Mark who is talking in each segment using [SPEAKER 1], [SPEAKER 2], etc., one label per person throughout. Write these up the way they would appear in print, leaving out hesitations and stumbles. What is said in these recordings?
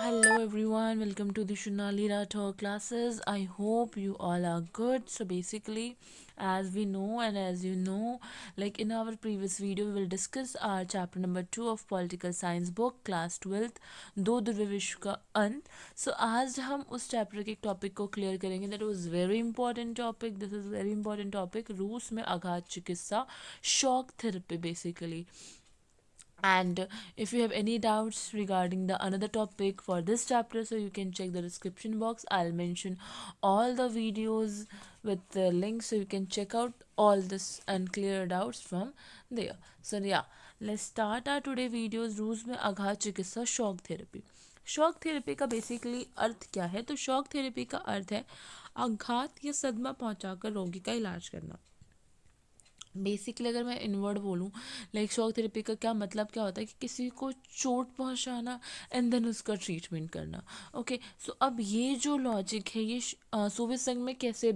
[SPEAKER 1] Hello everyone, welcome to the Shunali Rathore classes. I hope you all are good. So basically, as we know and as you know, like in our previous video, we will discuss our chapter number 2 of political science book, class 12th, दो ध्रुव विश्व का अंत. So आज हम उस chapter के एक topic को क्लियर करेंगे. That was very important topic. This is very important topic. रूस में आघात चिकित्सा, shock therapy basically. And if you have any doubts regarding the another topic for this chapter, so you can check the description box. I'll mention all the videos with the links, so you can check out all this and clear doubts from there. So yeah, let's start our today videos. रूस में आघात चिकित्सा, shock therapy. Shock therapy का basically earth क्या है? तो shock therapy का अर्थ है आघात या सदमा पहुंचाकर रोगी का इलाज करना. बेसिकली अगर मैं इनवर्ड बोलूँ, लाइक शॉक थेरेपी का क्या मतलब क्या होता है कि किसी को चोट पहुंचाना एंड देन उसका ट्रीटमेंट करना. ओके, सो अब ये जो लॉजिक है ये सोवियत संघ में कैसे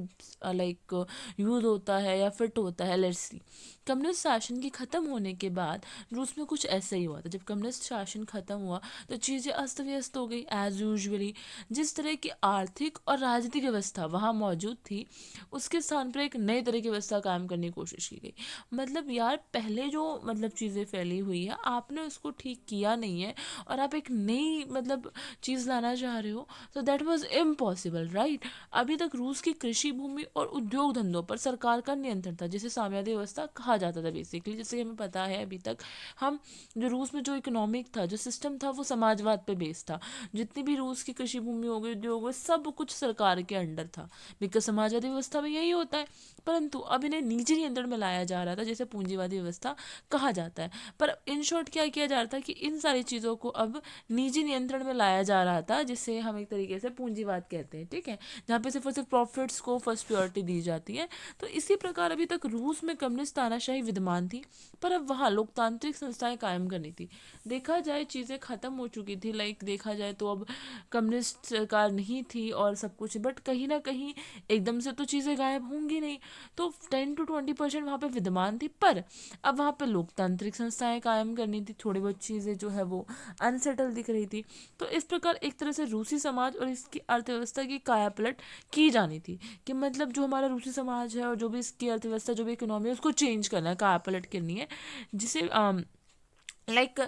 [SPEAKER 1] लाइक यूज़ होता है या फिट होता है, लेट्स सी. कम्युनिस्ट शासन के ख़त्म होने के बाद रूस में कुछ ऐसा ही हुआ था. जब कम्युनिस्ट शासन ख़त्म हुआ तो चीज़ें अस्त व्यस्त हो गई एज यूजुअली. जिस तरह की आर्थिक और राजनीतिक व्यवस्था वहाँ मौजूद थी, उसके स्थान पर एक नई तरह की व्यवस्था कायम करने की कोशिश की गई. मतलब यार, पहले जो मतलब चीज़ें फैली हुई है आपने उसको ठीक किया नहीं है और आप एक नई मतलब चीज़ लाना चाह रहे हो, तो दैट वाज इम्पॉसिबल, राइट. अभी तक रूस की कृषि भूमि और उद्योग धंधों पर सरकार का नियंत्रण था, जिसे साम्यवादी व्यवस्था कहा जाता था बेसिकली. जैसे कि हमें पता है अभी तक हम जो रूस में जो इकोनॉमिक था, जो सिस्टम था, वो समाजवाद पे बेस्ड था. जितनी भी रूस की कृषि भूमि हो गई, उद्योग हो गए, सब कुछ सरकार के अंडर था, बिकॉज समाजवादी व्यवस्था में यही होता है. परंतु अब इन्हें निजी नियंत्रण में लाया जा रहा था, जैसे पूंजीवादी व्यवस्था कहा जाता है. पर इन शॉर्ट क्या किया जा रहा था कि इन सारी चीज़ों को अब निजी नियंत्रण में लाया जा रहा था, जिसे हम एक तरीके से पूंजीवाद कहते हैं, ठीक है, जहाँ पे सिर्फ और सिर्फ प्रॉफिट्स को फर्स्ट प्रायोरिटी दी जाती है. तो इसी प्रकार अभी तक रूस में कम्युनिस्ट तानाशाही विद्यमान थी, पर अब वहाँ लोकतांत्रिक संस्थाएं कायम करनी थी. देखा जाए चीज़ें ख़त्म हो चुकी थी, लाइक देखा जाए तो अब कम्युनिस्ट सरकार नहीं थी और सब कुछ, बट कहीं ना कहीं एकदम से तो चीज़ें गायब होंगी नहीं. तो 10 to 20% वहाँ पे विद्यमान थी, पर अब वहाँ पे लोकतांत्रिक संस्थाएं कायम करनी थी. थोड़ी बहुत चीज़ें जो है वो अनसेटल दिख रही थी. तो इस प्रकार एक तरह से रूसी समाज और इसकी अर्थव्यवस्था की कायापलट की जानी थी, कि मतलब जो हमारा रूसी समाज है और जो भी इसकी अर्थव्यवस्था, जो भी इकोनॉमी है, उसको चेंज करना है, कायापलट करनी है, जिसे लाइक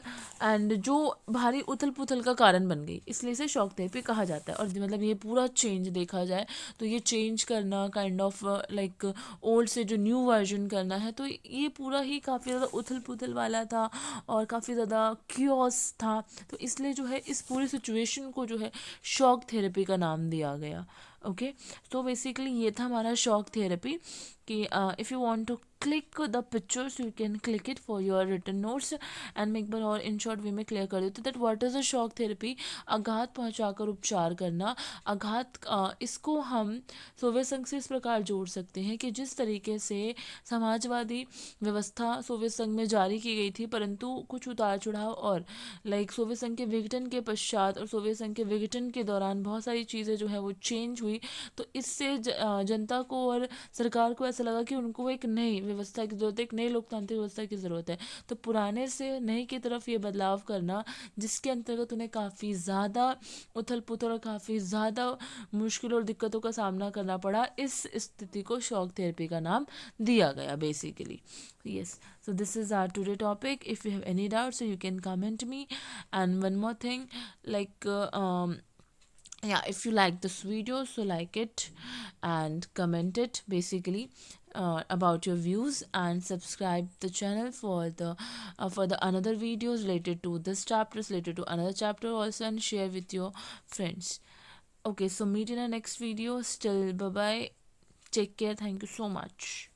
[SPEAKER 1] एंड जो भारी उथल पुथल का कारण बन गई, इसलिए इसे शॉक थेरेपी कहा जाता है. और मतलब ये पूरा चेंज देखा जाए तो ये चेंज करना काइंड ऑफ लाइक ओल्ड से जो न्यू वर्जन करना है, तो ये पूरा ही काफ़ी ज़्यादा उथल पुथल वाला था और काफ़ी ज़्यादा क्योस था. तो इसलिए जो है इस पूरी सिचुएशन को जो है शॉक थेरेपी का नाम दिया गया. ओके, तो बेसिकली ये था हमारा शॉक थेरेपी. कि if you want to click the pictures you can click it for your written notes. And मैं एक बार और इन शॉर्ट वे में क्लियर कर देती हूँ that what is a shock therapy. आघात पहुंचाकर उपचार करना. आघात इसको हम सोवियत संघ से इस प्रकार जोड़ सकते हैं कि जिस तरीके से समाजवादी व्यवस्था सोवियत संघ में जारी की गई थी, परंतु कुछ उतार चढ़ाव और लाइक सोवियत संघ के विघटन के पश्चात और सोवियत संघ के विघटन के दौरान बहुत सारी चीज़ें जो है वो चेंज हुई. तो इससे जनता को और सरकार को ऐसा लगा कि उनको एक नई व्यवस्था की ज़रूरत है, एक नई लोकतांत्रिक व्यवस्था की ज़रूरत है. तो पुराने से नए की तरफ ये बदलाव करना, जिसके अंतर्गत उन्हें काफ़ी ज़्यादा उथल पुथल और काफ़ी ज़्यादा मुश्किल और दिक्कतों का सामना करना पड़ा, इस स्थिति को शॉक थेरेपी का नाम दिया गया basically. Yes, so this is our today topic. If you have any doubts, so you can comment me. And one more thing, like yeah, if you like this video, so like it and comment it basically about your views, and subscribe the channel for the another videos related to this chapter, related to another chapter also, and share with your friends. Okay, so meet in our next video. Still, bye bye, take care, thank you so much.